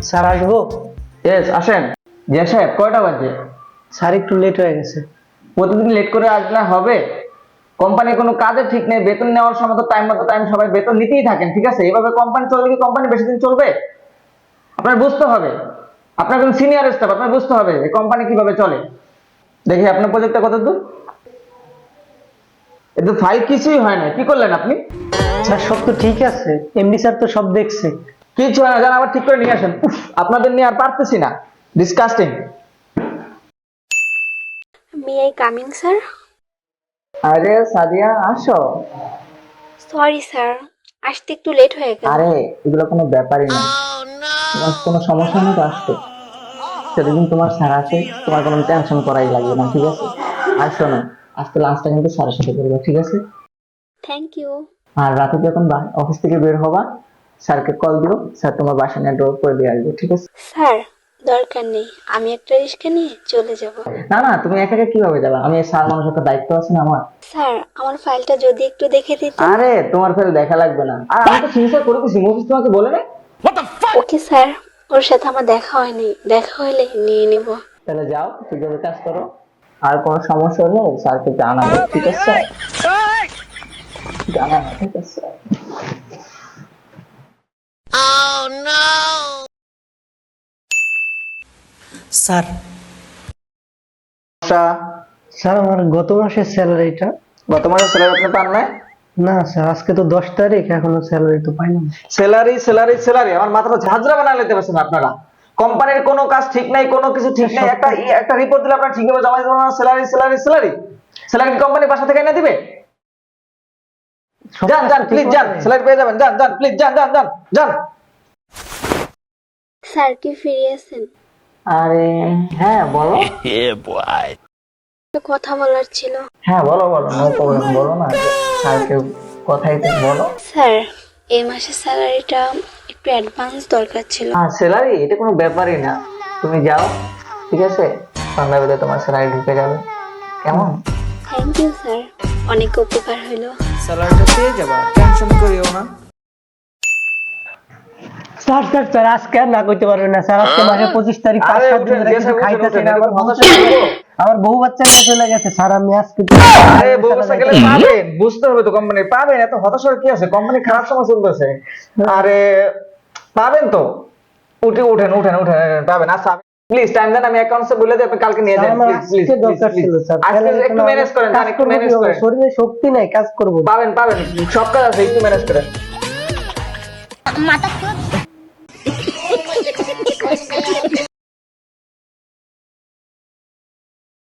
Sir আসবো? Yes, আসেন। জিয়া সাহেব, কয়টা বাজে? স্যার একটু লেট হয়ে গেছে। প্রতিদিন লেট করে আসলে হবে? কোম্পানির কোনো কাজে ঠিক নেই, বেতন নেওয়ার সময় তো টাইম মতো টাইম সবাই বেতন নিতেই থাকেন, ঠিক আছে? এভাবে কোম্পানি চললে কি কোম্পানি বেশি দিন চলবে? আপনার বুঝতে হবে, আপনার কোন সিনিয়র স্টাফ, আপনার বুঝতে হবে এই কোম্পানি কিভাবে চলে। দেখি আপনার প্রজেক্টটা কত দূর। এতে ফাইল কিছুই হয় না, কি করলেন আপনি? স্যার সব তো ঠিক আছে, এমডি স্যার তো সব দেখছে। কিছু হয় না, জান আবার ঠিক করে নিয়ে আসেন। উফ, আপনাদের নিয়ে আর পারতেছি না, disgusting. May I come in, sir? আরে সাদিয়া, আসো। সরি স্যার, আসতে একটু লেট হয়ে গেল। আরে এগুলো কোনো ব্যাপারই না, তোমার কোনো সমস্যা নেই তো আসতে। সেদিন তোমার স্যার আসে, তোমার কোনো টেনশন করাই লাগবে না, ঠিক আছে? আর শোনো, আজকে লাঞ্চটা কিন্তু স্যারের সাথে করবে, ঠিক আছে? Thank you. আর রাতে যখন অফিস থেকে বের হবা, স্যারকে কল দিও, স্যার তোমার বাসা নিয়ে ড্রপ করে দিয়ে আসবে, ঠিক আছে? স্যার, দরকার নেই, আমি একটা রিক্সা নিয়ে চলে যাব। না না, তুমি একা একা কিভাবে যাবে? আমি স্যার মানুষের একটা দায়িত্ব আছে না আমার। স্যার, আমার ফাইলটা যদি একটু দেখে দিতেন। আরে তোমার ফের দেখা লাগবে না, আর আমি তো সিনসার করে দিছি, মুভিস তোমাকে বলে না। ওকে স্যার, ওর সাথে আমার দেখা হয়নি, দেখা হলে নিয়ে নিব। তাহলে যাও, ঠিকভাবে কাজ করো, আর কোনো সমস্যা হলে স্যারকে জানাবে, ঠিক আছে? জানাবে, ঠিক আছে? স্যার, আচ্ছা, স্যার আমার গত মাসের স্যালারিটা। গত মাসে স্যালারি আপনি পান নাই? না স্যার, আজকে তো 10 তারিখ, এখনো স্যালারি তো পাই না। স্যালারি স্যালারি স্যালারি, আমার মাথাটা ঝাঁঝরা বানায় লেতে পারছেন আপনারা। কোম্পানির কোনো কাজ ঠিক নাই, কোনো কিছু ঠিক নাই, একটা একটা রিপোর্ট দিলে আপনারা ঠিকভাবে জমা দিতে পারবেন না। Salary salary salary, salary company বাসা থেকে এনে দিবে? যান যান প্লিজ যান, স্যালারি পেয়ে যাবেন, যান যান প্লিজ, যান যান যান যান। স্যার কি ফিরে আছেন? আরে হ্যাঁ বলো। একটা কথা বলার ছিল। হ্যাঁ বলো বলো, নো প্রবলেম, বলো না, স্যারকে কথাই তো বলো। স্যার, এই মাসের স্যালারিটা একটু অ্যাডভান্স দরকার ছিল। হ্যাঁ স্যালারি, এটা কোনো ব্যাপারই না, তুমি যাও, ঠিক আছে? সন্ধ্যার ভিতরে তোমার স্যালারি ঢুকে যাবে, কেমন? থ্যাংক ইউ স্যার, অনেক উপকার হইলো। স্যালারিটা পেয়ে যাবা, টেনশন করিও না। স্যার স্যার স্যার, আজকে আর না করতে পারবেন না স্যার, আজকে মাসের 25 তারিখ, আরে 5-7 দিন উঠেন, ধরে যে কিছু সাহেব উঠেন, খাইতেছি উঠেন, না। এরকম হতাশা করবো? আমার বউ বাচ্চা নিয়ে চলে গেছে স্যার, আমি আজকে আরে বউ বাচ্চা গেলে পাবেন, বুঝতে হবে তো, কোম্পানি পাবেন, এত হতাশার কি আছে? কোম্পানি খারাপ সময় চলতেছে, আরে পাবেন তো। উঠে উঠেন উঠেন উঠেন, পাবেন। আচ্ছা প্লিজ টাইম দেন, আমি অ্যাকাউন্টসে বলে দিই, আপনি কালকে নিয়ে যান, আমার প্লিজ প্লিজ আজকে দরকার ছিল স্যার। আজকে একটু ম্যানেজ করেন, কাজ একটু করবো ম্যানেজ কিভাবে? করেন। শরীরে শক্তি নাই, কাজ করবো। পাবেন পাবেন, সব কাজ আছে, একটু ম্যানেজ করেন।